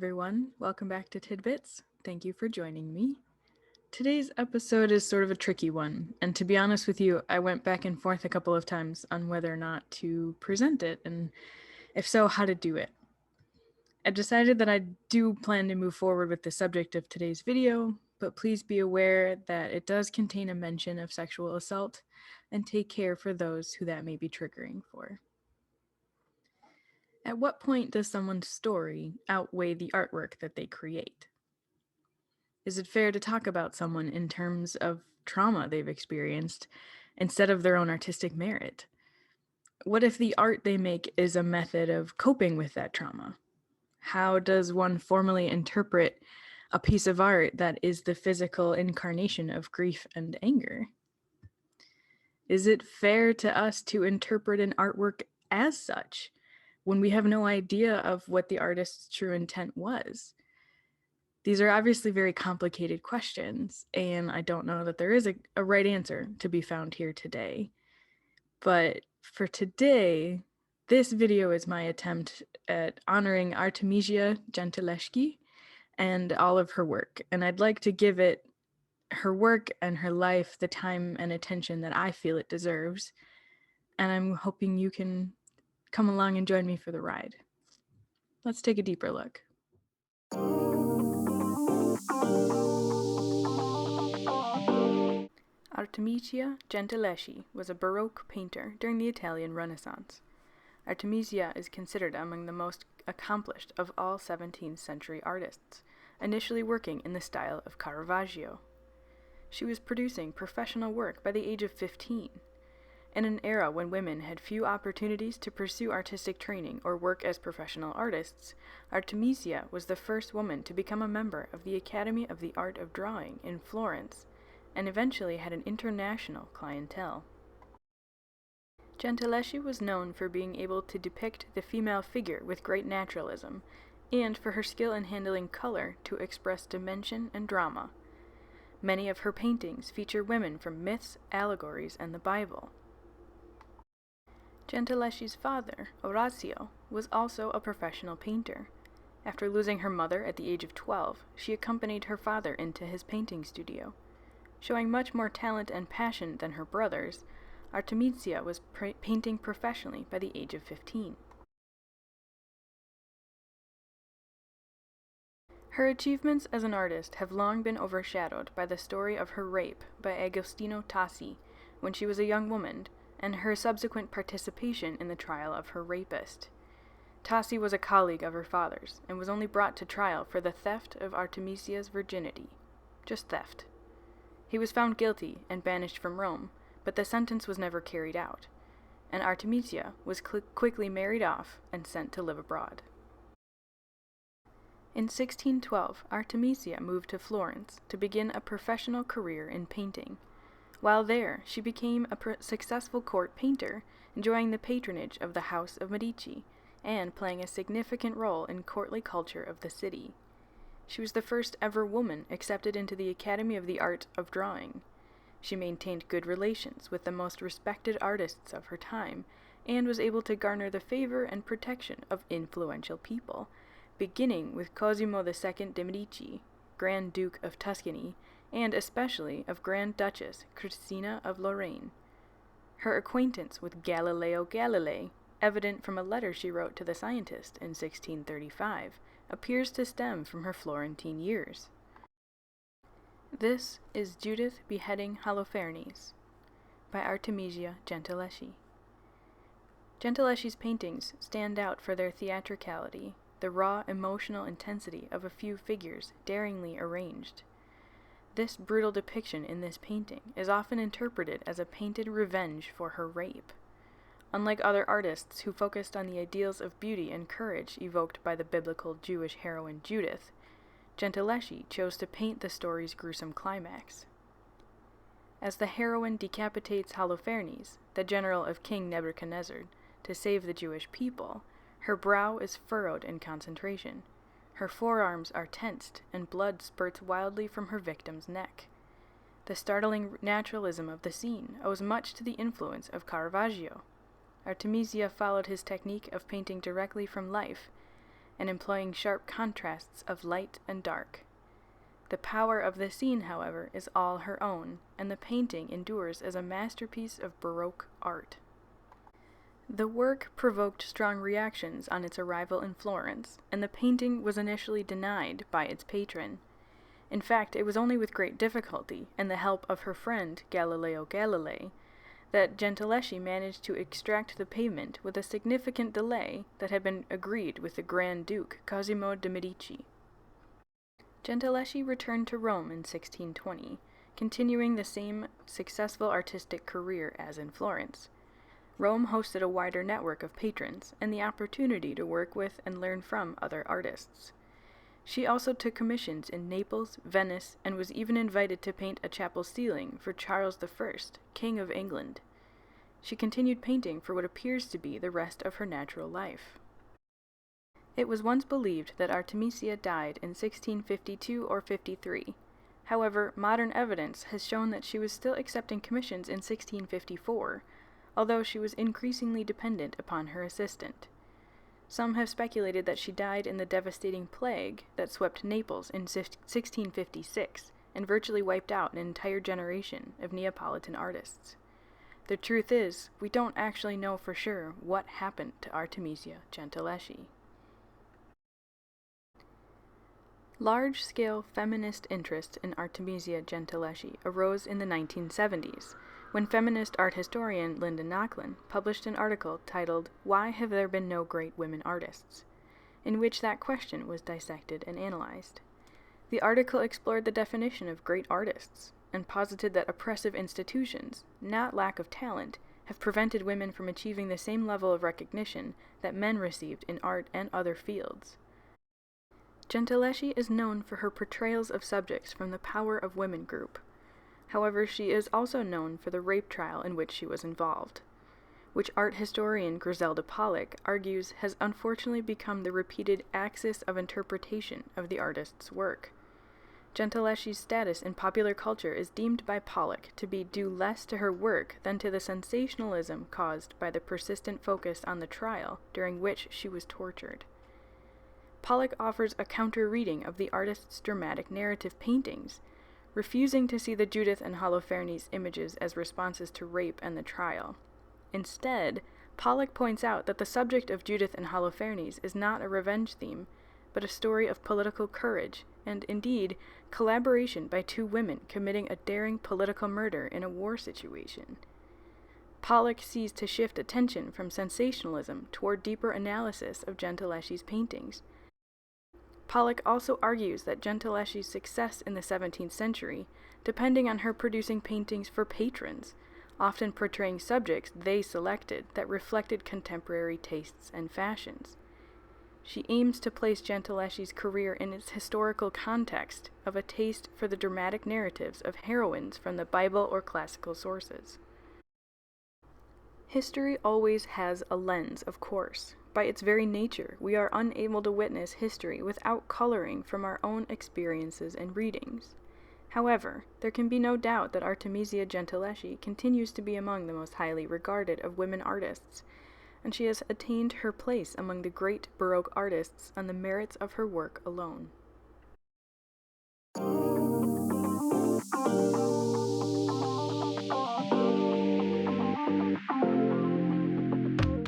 everyone. Welcome back to Tidbits. Thank you for joining me. Today's episode is sort of a tricky one, and to be honest with you, I went back and forth a couple of times on whether or not to present it, and if so, how to do it. I decided that I do plan to move forward with the subject of today's video, but please be aware that it does contain a mention of sexual assault, and take care for those who that may be triggering for. At what point does someone's story outweigh the artwork that they create? Is it fair to talk about someone in terms of trauma they've experienced instead of their own artistic merit? What if the art they make is a method of coping with that trauma? How does one formally interpret a piece of art that is the physical incarnation of grief and anger? Is it fair to us to interpret an artwork as such when we have no idea of what the artist's true intent was? These are obviously very complicated questions, and I don't know that there is a right answer to be found here today. But for today, this video is my attempt at honoring Artemisia Gentileschi and all of her work, and I'd like to give it, her work and her life, the time and attention that I feel it deserves, and I'm hoping you can come along and join me for the ride. Let's take a deeper look. Artemisia Gentileschi was a Baroque painter during the Italian Renaissance. Artemisia is considered among the most accomplished of all 17th century artists, initially working in the style of Caravaggio. She was producing professional work by the age of 15. In an era when women had few opportunities to pursue artistic training or work as professional artists, Artemisia was the first woman to become a member of the Academy of the Art of Drawing in Florence, and eventually had an international clientele. Gentileschi was known for being able to depict the female figure with great naturalism, and for her skill in handling color to express dimension and drama. Many of her paintings feature women from myths, allegories, and the Bible. Gentileschi's father, Orazio, was also a professional painter. After losing her mother at the age of 12, she accompanied her father into his painting studio. Showing much more talent and passion than her brothers, Artemisia was painting professionally by the age of 15. Her achievements as an artist have long been overshadowed by the story of her rape by Agostino Tassi when she was a young woman, and her subsequent participation in the trial of her rapist. Tassi was a colleague of her father's, and was only brought to trial for the theft of Artemisia's virginity. Just theft. He was found guilty and banished from Rome, but the sentence was never carried out, and Artemisia was quickly married off and sent to live abroad. In 1612, Artemisia moved to Florence to begin a professional career in painting. While there, she became a successful court painter, enjoying the patronage of the House of Medici, and playing a significant role in courtly culture of the city. She was the first ever woman accepted into the Academy of the Art of Drawing. She maintained good relations with the most respected artists of her time, and was able to garner the favor and protection of influential people, beginning with Cosimo II de' Medici, Grand Duke of Tuscany, and especially of Grand Duchess Kristina of Lorraine. Her acquaintance with Galileo Galilei, evident from a letter she wrote to the scientist in 1635, appears to stem from her Florentine years. This is Judith beheading Holofernes by Artemisia Gentileschi. Gentileschi's paintings stand out for their theatricality, the raw emotional intensity of a few figures daringly arranged. This brutal depiction in this painting is often interpreted as a painted revenge for her rape. Unlike other artists who focused on the ideals of beauty and courage evoked by the biblical Jewish heroine Judith, Gentileschi chose to paint the story's gruesome climax. As the heroine decapitates Holofernes, the general of King Nebuchadnezzar, to save the Jewish people, her brow is furrowed in concentration. Her forearms are tensed, and blood spurts wildly from her victim's neck. The startling naturalism of the scene owes much to the influence of Caravaggio. Artemisia followed his technique of painting directly from life, and employing sharp contrasts of light and dark. The power of the scene, however, is all her own, and the painting endures as a masterpiece of Baroque art. The work provoked strong reactions on its arrival in Florence, and the painting was initially denied by its patron. In fact, it was only with great difficulty, and the help of her friend Galileo Galilei, that Gentileschi managed to extract the payment with a significant delay that had been agreed with the Grand Duke Cosimo de' Medici. Gentileschi returned to Rome in 1620, continuing the same successful artistic career as in Florence. Rome hosted a wider network of patrons and the opportunity to work with and learn from other artists. She also took commissions in Naples, Venice, and was even invited to paint a chapel ceiling for Charles I, King of England. She continued painting for what appears to be the rest of her natural life. It was once believed that Artemisia died in 1652 or 53. However, modern evidence has shown that she was still accepting commissions in 1654, although she was increasingly dependent upon her assistant. Some have speculated that she died in the devastating plague that swept Naples in 1656 and virtually wiped out an entire generation of Neapolitan artists. The truth is, we don't actually know for sure what happened to Artemisia Gentileschi. Large-scale feminist interest in Artemisia Gentileschi arose in the 1970s, when feminist art historian Linda Nochlin published an article titled "Why Have There Been No Great Women Artists?", in which that question was dissected and analyzed. The article explored the definition of great artists, and posited that oppressive institutions, not lack of talent, have prevented women from achieving the same level of recognition that men received in art and other fields. Gentileschi is known for her portrayals of subjects from the Power of Women group. However, she is also known for the rape trial in which she was involved, which art historian Griselda Pollock argues has unfortunately become the repeated axis of interpretation of the artist's work. Gentileschi's status in popular culture is deemed by Pollock to be due less to her work than to the sensationalism caused by the persistent focus on the trial during which she was tortured. Pollock offers a counter-reading of the artist's dramatic narrative paintings, refusing to see the Judith and Holofernes images as responses to rape and the trial. Instead, Pollock points out that the subject of Judith and Holofernes is not a revenge theme, but a story of political courage, and indeed, collaboration by two women committing a daring political murder in a war situation. Pollock seeks to shift attention from sensationalism toward deeper analysis of Gentileschi's paintings. Pollock also argues that Gentileschi's success in the 17th century, depending on her producing paintings for patrons, often portraying subjects they selected that reflected contemporary tastes and fashions. She aims to place Gentileschi's career in its historical context of a taste for the dramatic narratives of heroines from the Bible or classical sources. History always has a lens, of course. By its very nature, we are unable to witness history without coloring from our own experiences and readings. However, there can be no doubt that Artemisia Gentileschi continues to be among the most highly regarded of women artists, and she has attained her place among the great Baroque artists on the merits of her work alone.